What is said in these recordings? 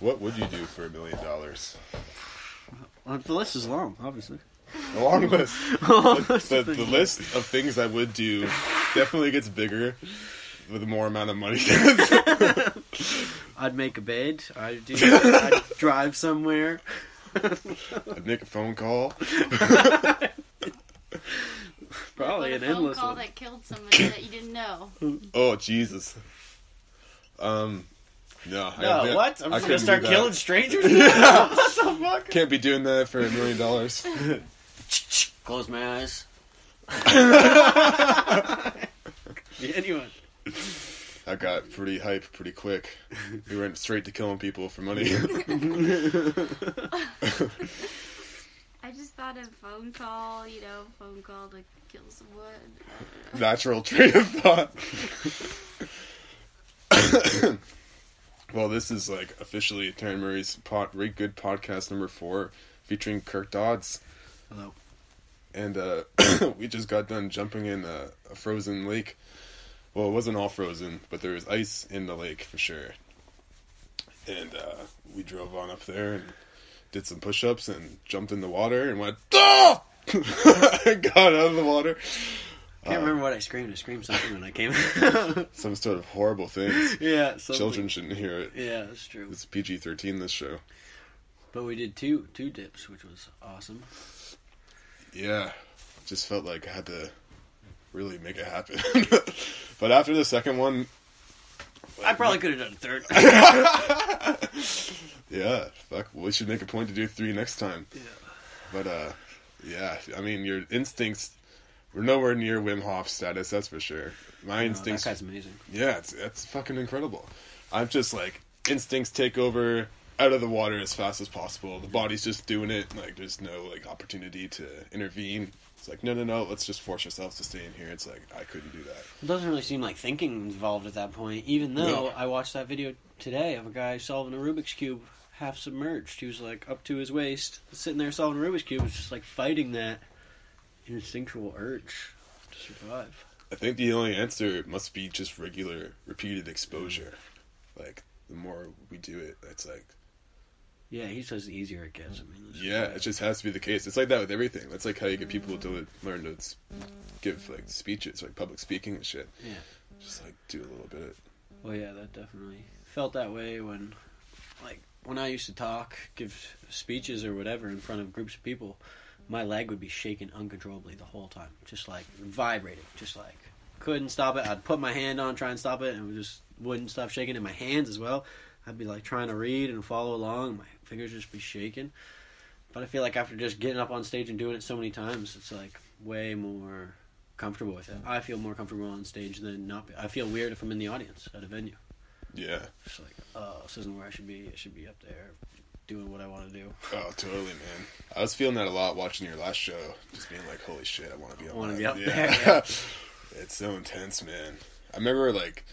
What would you do for $1 million? Well, the list is long, obviously. A long list. The list of things I would do definitely gets bigger with more amount of money. I'd make a bed. I'd drive somewhere. I'd make a phone call. Probably an phone endless call one. that killed somebody that you didn't know. Oh, Jesus. No, what? I'm just gonna start killing strangers? Yeah. What the fuck? Can't be doing that for $1 million. Close my eyes. Anyone. I got pretty hype pretty quick. We went straight to killing people for money. I just thought of phone call to kill someone. Natural train of thought. Well, this is like officially Taran Murray's very good podcast number 4 featuring Kyrk Dodds. Hello. And we just got done jumping in a frozen lake. Well, it wasn't all frozen, but there was ice in the lake for sure. And we drove on up there and did some push-ups and jumped in the water and went, oh! I got out of the water. Can't remember what I screamed. I screamed something when I came. Some sort of horrible things. Yeah. Something. Children shouldn't hear it. Yeah, that's true. It's PG-13, this show. But we did two dips, which was awesome. Yeah. Just felt like I had to really make it happen. But after the second one... I probably could have done a third. Yeah. Fuck. We should make a point to do 3 next time. Yeah. But, yeah. I mean, your instincts... We're nowhere near Wim Hof status, that's for sure. My instincts... That guy's amazing. Yeah, it's fucking incredible. I'm just like, instincts take over, out of the water as fast as possible. The body's just doing it, like, there's no, like, opportunity to intervene. It's like, no, let's just force ourselves to stay in here. It's like, I couldn't do that. It doesn't really seem like thinking involved at that point, even though No. I watched that video today of a guy solving a Rubik's Cube half submerged. He was, like, up to his waist, sitting there solving a Rubik's Cube. It's just, like, fighting that instinctual urge to survive. I think the only answer must be just regular, repeated exposure. Like, the more we do it, it's like... Yeah, he says the easier it gets. I mean, Yeah, it just has to be the case. It's like that with everything. That's like how you get people to learn to give, like, speeches, like public speaking and shit. Yeah. Just, like, do a little bit. Well, yeah, that definitely felt that way when I used to talk, give speeches or whatever in front of groups of people. My leg would be shaking uncontrollably the whole time. Just, like, vibrating. Just, like, couldn't stop it. I'd put my hand on, try and stop it, and it just wouldn't stop shaking. And my hands as well. I'd be, like, trying to read and follow along. My fingers would just be shaking. But I feel like after just getting up on stage and doing it so many times, it's, like, way more comfortable with it. I feel more comfortable on stage than not. I feel weird if I'm in the audience at a venue. Yeah. Just like, oh, this isn't where I should be. I should be up there doing what I want to do. Oh, totally, man. I was feeling that a lot watching your last show. Just being like, holy shit, I want to be up there. Yeah. It's so intense, man. I remember, like,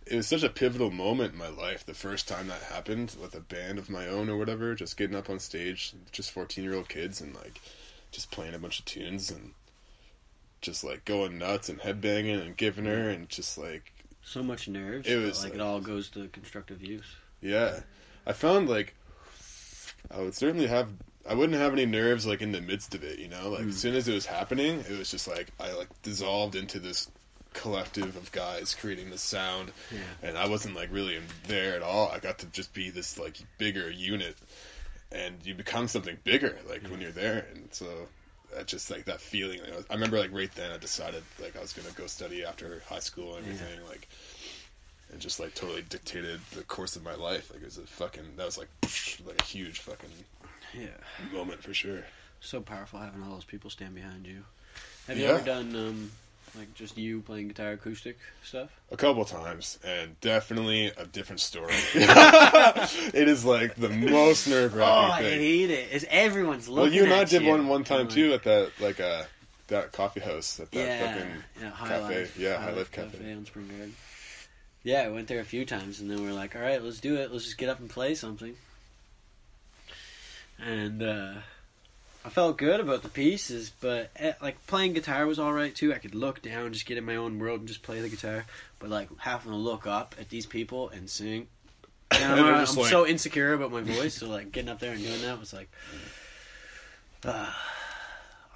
it was such a pivotal moment in my life the first time that happened with a band of my own or whatever, just getting up on stage, just 14-year-old kids, and, like, just playing a bunch of tunes and just, like, going nuts and headbanging and giving her and just, like... So much nerves, it was, like, it all goes to constructive use. Yeah. I found, like, I wouldn't have any nerves, like, in the midst of it, you know? Like, as soon as it was happening, it was just, like, I, like, dissolved into this collective of guys creating this sound, and I wasn't, like, really there at all. I got to just be this, like, bigger unit, and you become something bigger, like, when you're there, and so... That just, like, that feeling. I remember, like, right then I decided, like, I was going to go study after high school and everything, like, and just, like, totally dictated the course of my life. Like, it was that was, like a huge fucking moment for sure. So powerful having all those people stand behind you. Have you ever done, like, just you playing guitar acoustic stuff? A couple times, and definitely a different story. It is, like, the most nerve-wracking thing. I hate it. Everyone's looking at you. Well, you and I did one time, too, at that, like, that coffee house, at that fucking cafe. High Life Cafe on Spring Garden. Yeah, I went there a few times, and then we were like, all right, let's do it. Let's just get up and play something. And, I felt good about the pieces, but, like, playing guitar was alright, too. I could look down, just get in my own world and just play the guitar. But, like, having to look up at these people and sing, And And they're I'm just like- so insecure about my voice, so like getting up there and doing that was like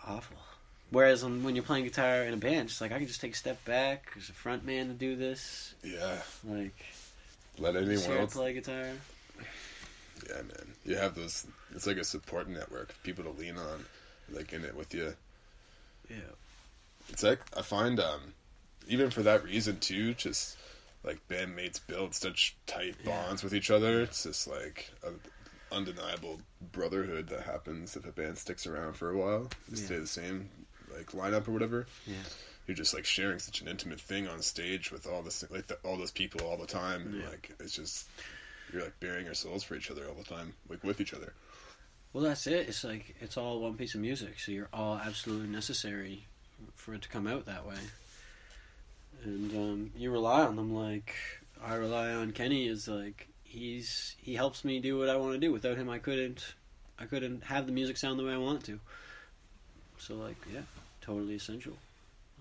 awful. Whereas when you're playing guitar in a band, it's like I can just take a step back. There's a front man to do this. Yeah. Like Let anyone Sarah else. play guitar. Yeah, man. You have those. It's like a support network of people to lean on, like in it with you. Yeah. It's like I find, even for that reason too, just like bandmates build such tight bonds with each other. It's just like an undeniable brotherhood that happens if a band sticks around for a while. They stay the same, like lineup or whatever. Yeah. You're just like sharing such an intimate thing on stage with all this, like all those people all the time, and like it's just you're like bearing your souls for each other all the time, like with each other. Well, that's it. It's like it's all one piece of music, so you're all absolutely necessary for it to come out that way. And you rely on them like I rely on Kenny. Is like he helps me do what I want to do. Without him, I couldn't have the music sound the way I want it to. So like, yeah, totally essential.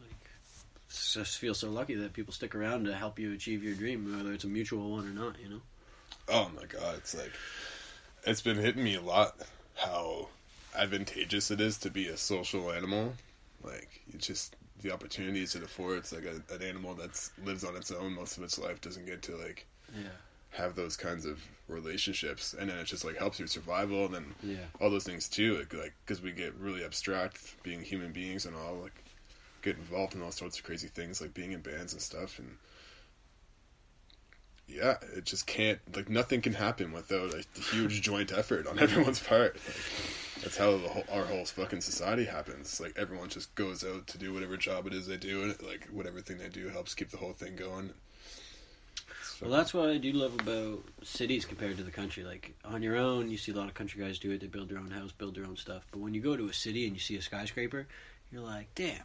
Like, just feel so lucky that people stick around to help you achieve your dream, whether it's a mutual one or not. You know. Oh my god, it's like it's been hitting me a lot how advantageous it is to be a social animal. Like it's just the opportunities it affords. Like an animal that lives on its own most of its life doesn't get to like have those kinds of relationships, and then it just like helps your survival, and then all those things too. Like because we get really abstract being human beings and all, like get involved in all sorts of crazy things like being in bands and stuff, and yeah, it just can't, like nothing can happen without a huge joint effort on everyone's part. Like, that's how our whole fucking society happens. Like everyone just goes out to do whatever job it is they do, and it, like whatever thing they do helps keep the whole thing going. Well, that's what I do love about cities compared to the country. Like, on your own, you see a lot of country guys do it. They build their own house, build their own stuff. But when you go to a city and you see a skyscraper, you're like, damn,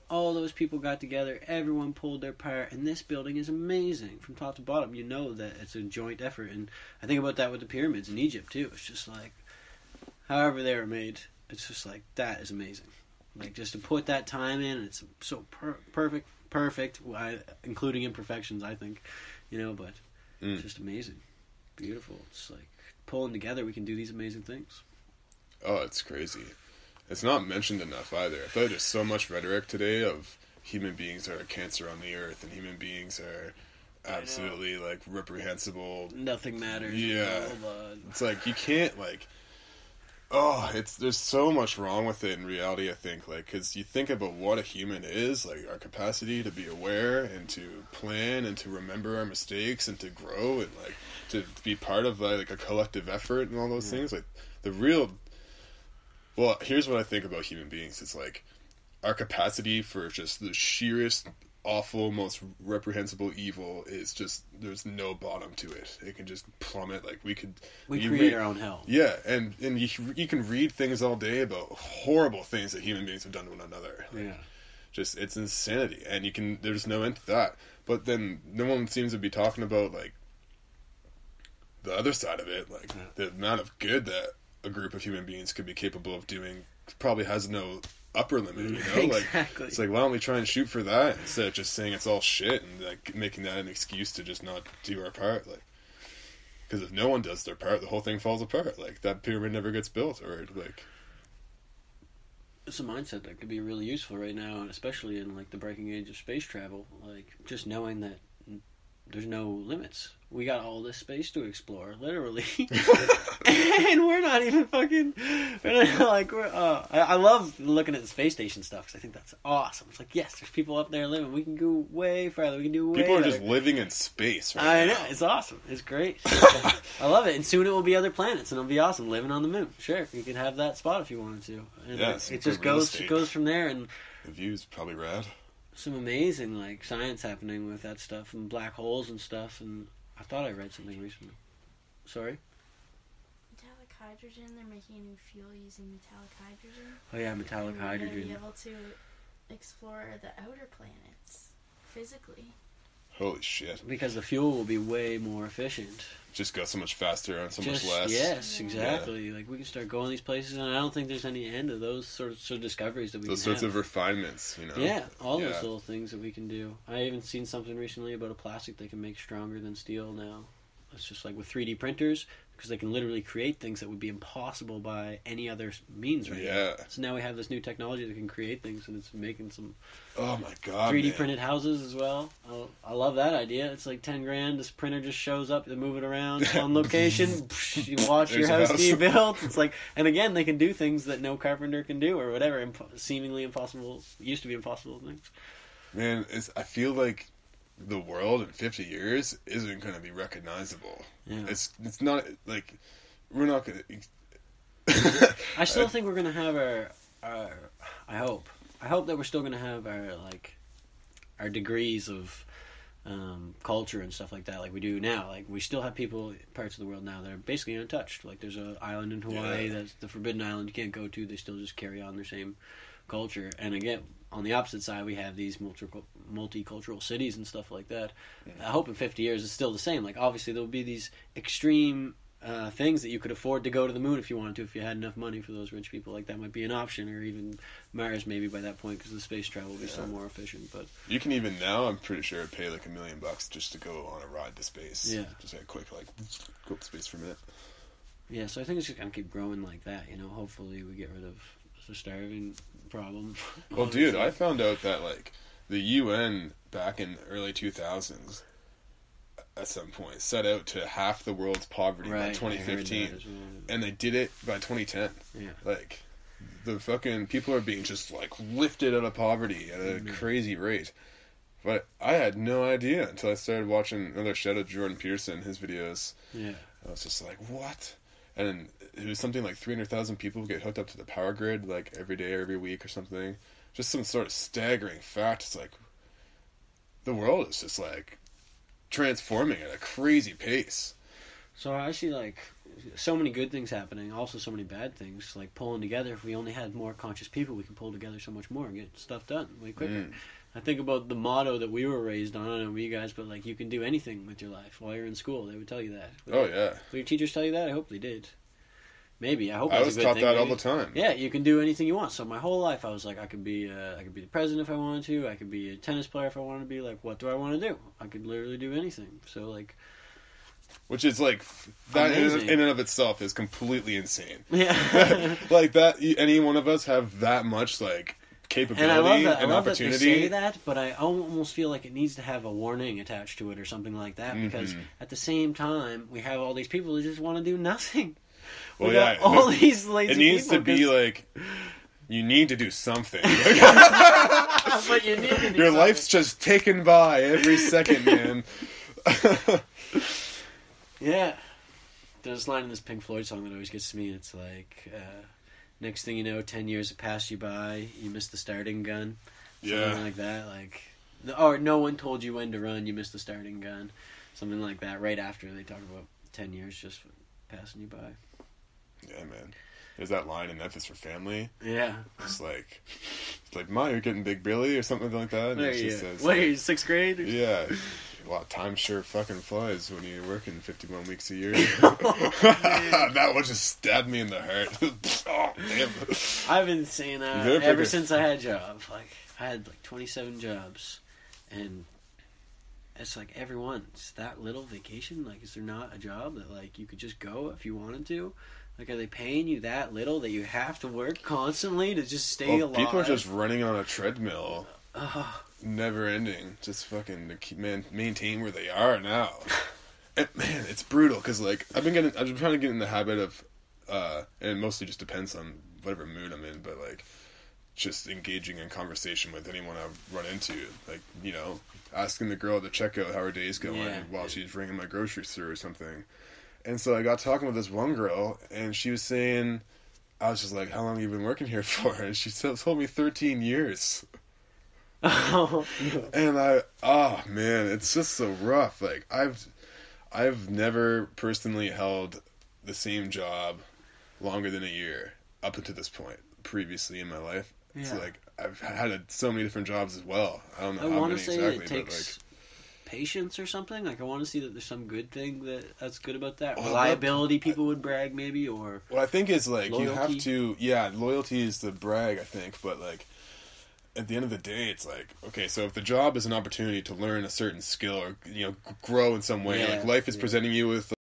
all those people got together, everyone pulled their part, and this building is amazing from top to bottom. You know that it's a joint effort. And I think about that with the pyramids in Egypt, too. It's just like, however they were made, it's just like, that is amazing. Like, just to put that time in, it's so perfect, including imperfections, I think. You know, but it's just amazing. Beautiful. It's like pulling together, we can do these amazing things. Oh, it's crazy. It's not mentioned enough either. I feel like there's so much rhetoric today of human beings are a cancer on the earth, and human beings are absolutely like reprehensible. Nothing matters. Yeah. Blah, blah, blah. It's like you can't like. There's so much wrong with it in reality, I think, like, because you think about what a human is, like, our capacity to be aware and to plan and to remember our mistakes and to grow and, like, to be part of, like a collective effort and all those things, like, here's what I think about human beings. It's, like, our capacity for just the sheerest, awful, most reprehensible evil is just, there's no bottom to it. It can just plummet. Like we create our own hell. Yeah, and you can read things all day about horrible things that human beings have done to one another. Like, just it's insanity, and there's no end to that. But then no one seems to be talking about like the other side of it, like the amount of good that a group of human beings could be capable of doing probably has no upper limit, you know? Exactly. Like, it's like, why don't we try and shoot for that instead of just saying it's all shit and like making that an excuse to just not do our part? Like, because if no one does their part, the whole thing falls apart. Like, that pyramid never gets built, or like. It's a mindset that could be really useful right now, and especially in like the breaking age of space travel. Like, just knowing that there's no limits. We got all this space to explore, literally, and we're not even fucking. I love looking at the space station stuff because I think that's awesome. It's like, yes, there's people up there living. We can go way further. We can do way. People are better. just living in space right I now. know, it's awesome. It's great. I love it. And soon it will be other planets, and it'll be awesome living on the moon. Sure, you can have that spot if you wanted to. And Yeah, it just goes from there, and the view's probably rad. some amazing like science happening with that stuff and black holes and stuff. And I thought I read something recently. Sorry. Metallic hydrogen. They're making a new fuel using metallic hydrogen. Oh yeah, metallic and hydrogen. We're gonna be able to explore the outer planets physically. Holy shit. Because the fuel will be way more efficient. Just go so much faster and so much less. Yes, exactly. Like, we can start going these places, and I don't think there's any end to those sorts of discoveries that we Those can sorts have. of refinements, you know? Yeah, all those little things that we can do. I even seen something recently about a plastic they can make stronger than steel now. It's just like with 3D printers, because they can literally create things that would be impossible by any other means right now. So now we have this new technology that can create things, and it's making some oh my god 3D printed houses as well. I love that idea. It's like $10,000. This printer just shows up, they move it around on location. You watch your house being built. It's like, and again, they can do things that no carpenter can do, or whatever. Seemingly impossible, used to be impossible things. Man, I feel like the world in 50 years isn't going to be recognizable. Yeah. It's not like we're not going to. I still think we're going to have our I hope that we're still going to have our degrees of culture and stuff like that, like we do now. Like we still have people in parts of the world now that are basically untouched. Like there's an island in Hawaii that's the forbidden island you can't go to. They still just carry on their same culture. And again, on the opposite side, we have these multicultural cities and stuff like that. I hope in 50 years it's still the same. Like obviously there will be these extreme things that you could afford to go to the moon if you wanted to, if you had enough money for those rich people. Like that might be an option, or even Mars maybe by that point, because the space travel will be so more efficient. But you can even now, I'm pretty sure, pay like $1 million just to go on a ride to space. Yeah, just like a quick go to space for a minute. Yeah, so I think it's just gonna keep growing like that. You know, hopefully we get rid of the starving problem. Well, dude, I found out that like the UN back in early 2000s at some point set out to half the world's poverty by 2015, well. And they did it by 2010. Yeah, like the fucking people are being just like lifted out of poverty at a crazy rate. But I had no idea until I started watching another shout out Jordan Peterson, his videos. Yeah, I was just like, what? And it was something like 300,000 people get hooked up to the power grid like every day or every week or something. Just some sort of staggering fact. It's like the world is just like transforming at a crazy pace. So I see like so many good things happening, also so many bad things, like pulling together. If we only had more conscious people, we could pull together so much more and get stuff done way quicker. I think about the motto that we were raised on. I don't know about you guys, but like you can do anything with your life while you're in school. They would tell you that. Will your teachers tell you that? I hope they did. Maybe. I hope. I was taught that all the time. Yeah, you can do anything you want. So my whole life, I was like, I could be the president if I wanted to. I could be a tennis player if I wanted to be. Like, what do I want to do? I could literally do anything. So like, which is like that in and of itself is completely insane. Yeah, like that. Any one of us have that much like capability and, I love opportunity. That they say that, but I almost feel like it needs to have a warning attached to it or something like that, because at the same time we have all these people who just want to do nothing. Well, yeah, all these lazy it needs people, to be like you need to do something. But you need to do your life's just taken by every second, man. Yeah, there's a line in this Pink Floyd song that always gets to me. It's like, next thing you know, 10 years have passed you by. You missed the starting gun. Something like that. Like, or no one told you when to run. You missed the starting gun. Something like that. Right after they talk about 10 years just passing you by. Yeah, man. There's that line in Memphis for Family. Yeah. It's like, Ma, you're getting Big Billy or something like that. And she says, what are you, 6th grade? Yeah. Wow, time sure fucking flies when you're working 51 weeks a year. That one just stabbed me in the heart. Oh, damn. I've been saying that ever since I had a job. Like, I had like 27 jobs, and it's like everyone's that little vacation. Like, is there not a job that like you could just go if you wanted to? Like, are they paying you that little that you have to work constantly to just stay alive? People are just running on a treadmill. Never ending. Just fucking to maintain where they are now. And, man, it's brutal because like I've been trying to get in the habit of and it mostly just depends on whatever mood I'm in, but like just engaging in conversation with anyone I run into, like, you know, asking the girl at the checkout how her day's going while she's ringing my groceries through or something. And so I got talking with this one girl, and she was saying, I was just like, how long have you been working here for? And she told me 13 years. And man, it's just so rough. Like, I've never personally held the same job longer than a year up until this point previously in my life. Yeah. It's like, I've had so many different jobs as well. I don't know how many exactly, it takes but like patience or something. Like, I want to see that there's some good thing that's good about that. Reliability, people would brag maybe, or what I think is like loyalty. You have to, loyalty is the brag, I think, but like at the end of the day, it's like, okay, so if the job is an opportunity to learn a certain skill or, you know, grow in some way, like life is presenting you with